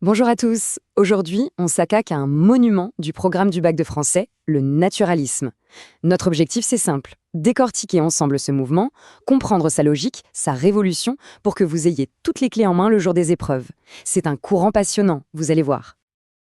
Bonjour à tous. Aujourd'hui, on s'attaque à un monument du programme du bac de français, le naturalisme. Notre objectif, c'est simple, décortiquer ensemble ce mouvement, comprendre sa logique, sa révolution, pour que vous ayez toutes les clés en main le jour des épreuves. C'est un courant passionnant, vous allez voir.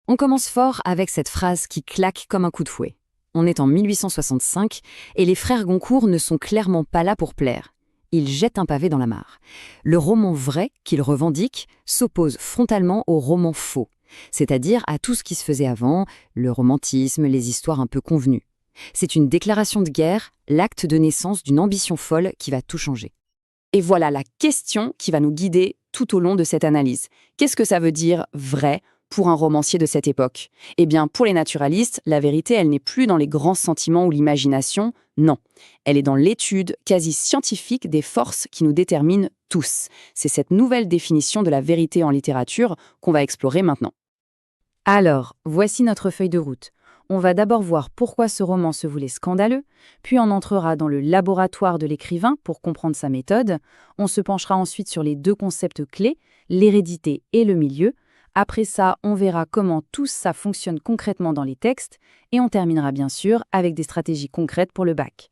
On commence fort avec cette phrase qui claque comme un coup de fouet. On est en 1865 et les frères Goncourt ne sont clairement pas là pour plaire. Ils jettent un pavé dans la mare. Le roman vrai qu'ils revendiquent s'oppose frontalement au roman faux, c'est-à-dire à tout ce qui se faisait avant, le romantisme, les histoires un peu convenues. C'est une déclaration de guerre, l'acte de naissance d'une ambition folle qui va tout changer. Et voilà la question qui va nous guider tout au long de cette analyse. Qu'est-ce que ça veut dire vrai pour un romancier de cette époque? Eh bien, pour les naturalistes, la vérité, elle n'est plus dans les grands sentiments ou l'imagination, non. Elle est dans l'étude quasi scientifique des forces qui nous déterminent tous. C'est cette nouvelle définition de la vérité en littérature qu'on va explorer maintenant. Alors, voici notre feuille de route. On va d'abord voir pourquoi ce roman se voulait scandaleux, puis on entrera dans le laboratoire de l'écrivain pour comprendre sa méthode. On se penchera ensuite sur les deux concepts clés, l'hérédité et le milieu. Après ça, on verra comment tout ça fonctionne concrètement dans les textes, et on terminera bien sûr avec des stratégies concrètes pour le bac.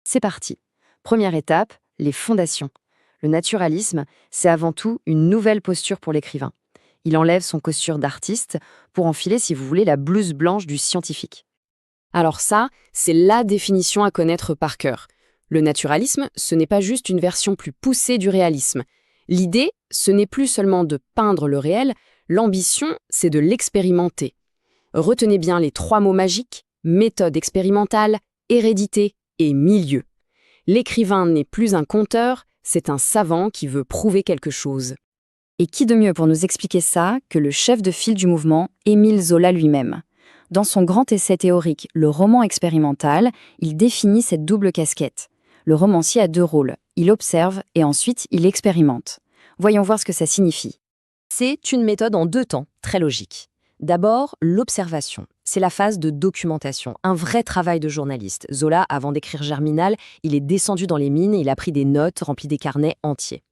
C'est parti. Première étape, les fondations. Le naturalisme, c'est avant tout une nouvelle posture pour l'écrivain. Il enlève son costume d'artiste pour enfiler, si vous voulez, la blouse blanche du scientifique. Alors ça, c'est la définition à connaître par cœur. Le naturalisme, ce n'est pas juste une version plus poussée du réalisme. L'idée, ce n'est plus seulement de peindre le réel, l'ambition, c'est de l'expérimenter. Retenez bien les trois mots magiques, méthode expérimentale, hérédité et milieu. L'écrivain n'est plus un conteur, c'est un savant qui veut prouver quelque chose. Et qui de mieux pour nous expliquer ça que le chef de file du mouvement, Émile Zola lui-même. Dans son grand essai théorique « Le roman expérimental », il définit cette double casquette. Le romancier a deux rôles, il observe et ensuite il expérimente. Voyons voir ce que ça signifie. C'est une méthode en deux temps, très logique. D'abord, l'observation. C'est la phase de documentation, un vrai travail de journaliste. Zola, avant d'écrire Germinal, il est descendu dans les mines et il a pris des notes, rempli des carnets entiers.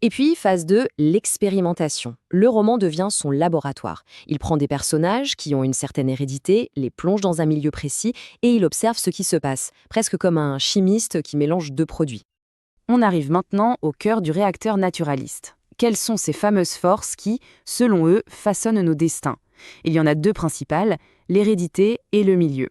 Et puis, phase 2, l'expérimentation. Le roman devient son laboratoire. Il prend des personnages qui ont une certaine hérédité, les plonge dans un milieu précis et il observe ce qui se passe, presque comme un chimiste qui mélange deux produits. On arrive maintenant au cœur du réacteur naturaliste. Quelles sont ces fameuses forces qui, selon eux, façonnent nos destins? Il y en a deux principales, l'hérédité et le milieu.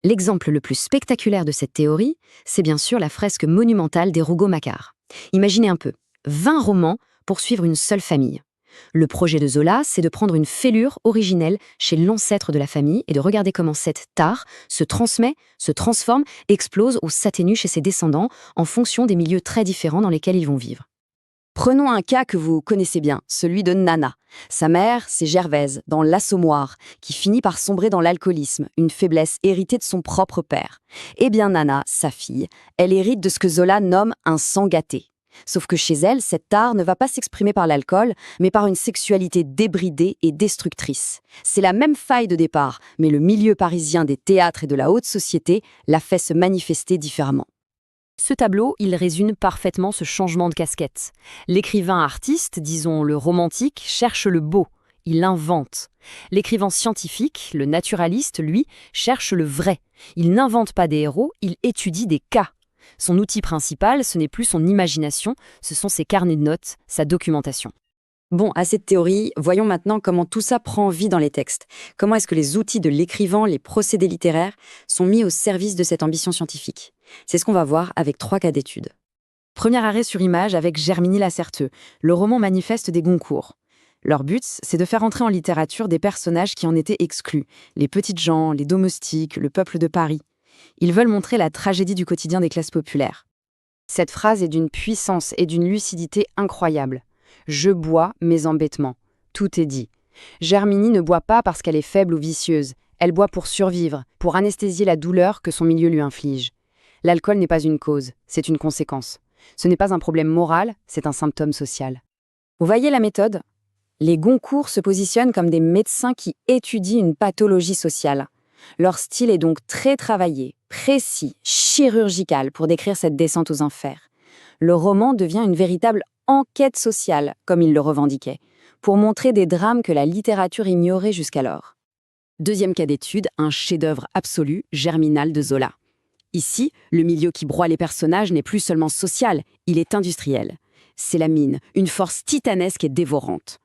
L'exemple le plus spectaculaire de cette théorie, c'est bien sûr la fresque monumentale des Rougon-Macquart. Imaginez un peu, 20 romans pour suivre une seule famille. Le projet de Zola, c'est de prendre une fêlure originelle chez l'ancêtre de la famille et de regarder comment cette tare se transmet, se transforme, explose ou s'atténue chez ses descendants en fonction des milieux très différents dans lesquels ils vont vivre. Prenons un cas que vous connaissez bien, celui de Nana. Sa mère, c'est Gervaise, dans L'Assommoir, qui finit par sombrer dans l'alcoolisme, une faiblesse héritée de son propre père. Eh bien Nana, sa fille, elle hérite de ce que Zola nomme un sang gâté. Sauf que chez elle, cette tare ne va pas s'exprimer par l'alcool, mais par une sexualité débridée et destructrice. C'est la même faille de départ, mais le milieu parisien des théâtres et de la haute société l'a fait se manifester différemment. Ce tableau, il résume parfaitement ce changement de casquette. L'écrivain artiste, disons le romantique, cherche le beau, il invente. L'écrivain scientifique, le naturaliste, lui, cherche le vrai. Il n'invente pas des héros, il étudie des cas. Son outil principal, ce n'est plus son imagination, ce sont ses carnets de notes, sa documentation. Bon, assez de théorie, voyons maintenant comment tout ça prend vie dans les textes. Comment est-ce que les outils de l'écrivain, les procédés littéraires, sont mis au service de cette ambition scientifique? C'est ce qu'on va voir avec 3 cas d'étude. Premier arrêt sur image avec Germigny-Lacerteux, le roman manifeste des Goncourt. Leur but, c'est de faire entrer en littérature des personnages qui en étaient exclus, les petites gens, les domestiques, le peuple de Paris. Ils veulent montrer la tragédie du quotidien des classes populaires. Cette phrase est d'une puissance et d'une lucidité incroyables. Je bois mes embêtements. Tout est dit. Germigny ne boit pas parce qu'elle est faible ou vicieuse. Elle boit pour survivre, pour anesthésier la douleur que son milieu lui inflige. L'alcool n'est pas une cause, c'est une conséquence. Ce n'est pas un problème moral, c'est un symptôme social. Vous voyez la méthode? Les Goncourt se positionnent comme des médecins qui étudient une pathologie sociale. Leur style est donc très travaillé, précis, chirurgical pour décrire cette descente aux enfers. Le roman devient une véritable enquête sociale, comme il le revendiquait, pour montrer des drames que la littérature ignorait jusqu'alors. Deuxième cas d'étude, un chef-d'œuvre absolu, Germinal de Zola. Ici, le milieu qui broie les personnages n'est plus seulement social, il est industriel. C'est la mine, une force titanesque et dévorante.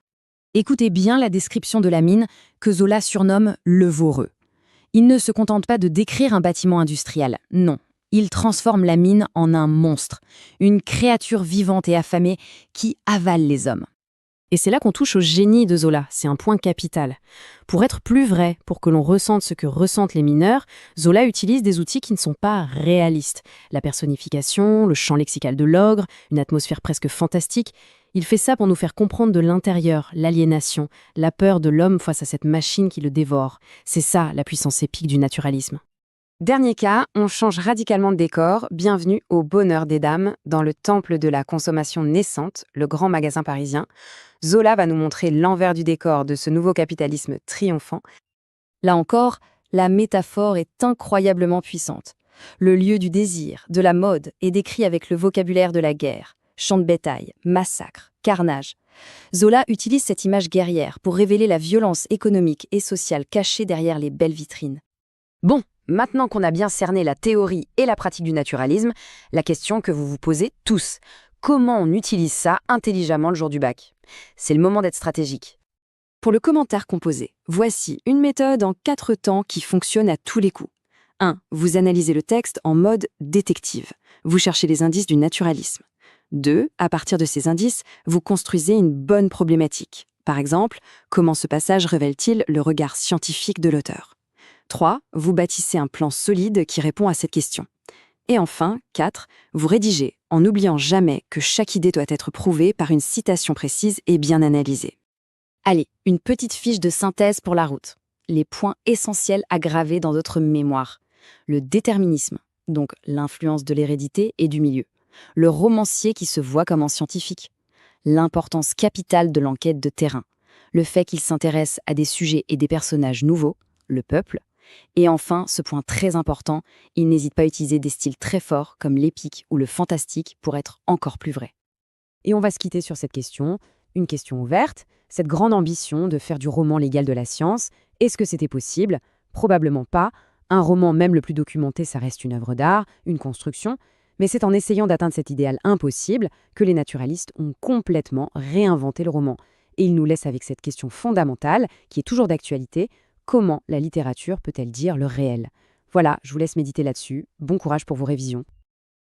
Écoutez bien la description de la mine que Zola surnomme le Voreux. Il ne se contente pas de décrire un bâtiment industriel, non. Il transforme la mine en un monstre, une créature vivante et affamée qui avale les hommes. Et c'est là qu'on touche au génie de Zola, c'est un point capital. Pour être plus vrai, pour que l'on ressente ce que ressentent les mineurs, Zola utilise des outils qui ne sont pas réalistes. La personnification, le champ lexical de l'ogre, une atmosphère presque fantastique. Il fait ça pour nous faire comprendre de l'intérieur, l'aliénation, la peur de l'homme face à cette machine qui le dévore. C'est ça la puissance épique du naturalisme. Dernier cas, on change radicalement de décor. Bienvenue au Bonheur des Dames, dans le temple de la consommation naissante, le grand magasin parisien. Zola va nous montrer l'envers du décor de ce nouveau capitalisme triomphant. Là encore, la métaphore est incroyablement puissante. Le lieu du désir, de la mode, est décrit avec le vocabulaire de la guerre. Champs de bétail, massacre, carnage. Zola utilise cette image guerrière pour révéler la violence économique et sociale cachée derrière les belles vitrines. Bon, maintenant qu'on a bien cerné la théorie et la pratique du naturalisme, la question que vous vous posez tous, comment on utilise ça intelligemment le jour du bac? C'est le moment d'être stratégique. Pour le commentaire composé, voici une méthode en 4 temps qui fonctionne à tous les coups. 1. Vous analysez le texte en mode détective. Vous cherchez les indices du naturalisme. 2. À partir de ces indices, vous construisez une bonne problématique. Par exemple, comment ce passage révèle-t-il le regard scientifique de l'auteur? 3. Vous bâtissez un plan solide qui répond à cette question. Et enfin, 4. Vous rédigez en n'oubliant jamais que chaque idée doit être prouvée par une citation précise et bien analysée. Allez, une petite fiche de synthèse pour la route. Les points essentiels à graver dans votre mémoire. Le déterminisme, donc l'influence de l'hérédité et du milieu. Le romancier qui se voit comme un scientifique. L'importance capitale de l'enquête de terrain. Le fait qu'il s'intéresse à des sujets et des personnages nouveaux, le peuple. Et enfin, ce point très important, il n'hésite pas à utiliser des styles très forts comme l'épique ou le fantastique pour être encore plus vrai. Et on va se quitter sur cette question, une question ouverte, cette grande ambition de faire du roman l'égal de la science. Est-ce que c'était possible? Probablement pas. Un roman, même le plus documenté, ça reste une œuvre d'art, une construction. Mais c'est en essayant d'atteindre cet idéal impossible que les naturalistes ont complètement réinventé le roman. Et ils nous laissent avec cette question fondamentale, qui est toujours d'actualité. Comment la littérature peut-elle dire le réel? Voilà, je vous laisse méditer là-dessus. Bon courage pour vos révisions.